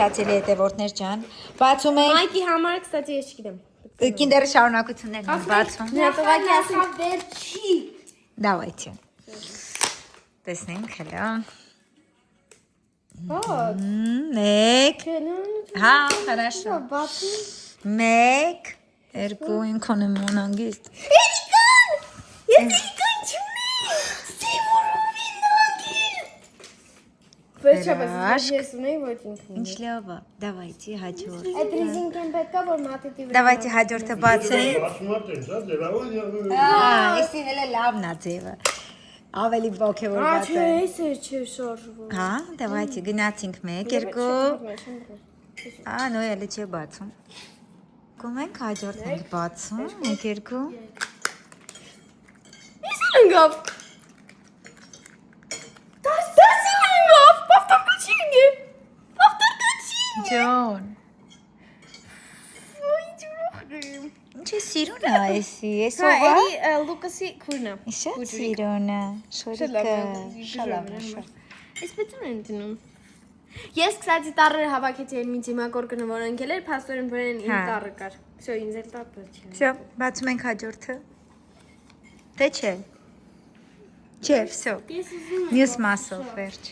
Կացելի հետևորդներ ջան, բացում ենք Մայկի համար, կստացի ես չգիտեմ։ կինդերի շարունակություններն են բացում։ Նատողակի ասին։ Վերջի։ Давайте. Տեսնենք հələ։ Вот. Մեկ։ Հա, хорошо։ Բացի։ Մեկ, երկու ինքան եմ անանգիստ։ Էլիկան! Ես էլիկան չունեմ։ Սիմուրովի նագիր։ Վերջապես ես ունեի ոչ ինքն։ Ինչ լավ է։ Давайте հաջորդ։ Այդ ռիզինգեն պետք է որ մատիտի վրա։ Давайте հաջորդը բացենք։ Ասում եմ, դա ձևավորը։ Էսի հələ լավն է ձևը։ Ավելի ոգևոր Ա, բաց չէ, է։ էս է չէ շարժվում։ Հա, давайте գնացինք 1, 2։ Նո, էլի չէ բացում։ Կոմենք հաջորդն ենք բացում, 1, 2։ Ես ընկավ։ Դասի ընկավ, պավտարկաչինգ է։ Պավտարկաչինգ։ Ջոն։ Ինչ ուրախ։ Ինչ է սիրուն է էսի, Հա, էսով է։ էլի Լուկասի քուրնա։ Շատ սիրուն է, շորիկը, շալավը։ Ես պետք է ընդունում։ Ես կսացի տառերը հավաքեցի այն մի ծիմակոր կնը որ ընկել էր, փաստորեն բրեն իմ տառը կար։ Всё, ինձ էլ տապը չէ։ Всё, բացում ենք հաջորդը։ Թե չէ։ Չէ, всё։ Ես ուզում եմ։ Մյուս մասով վերջ։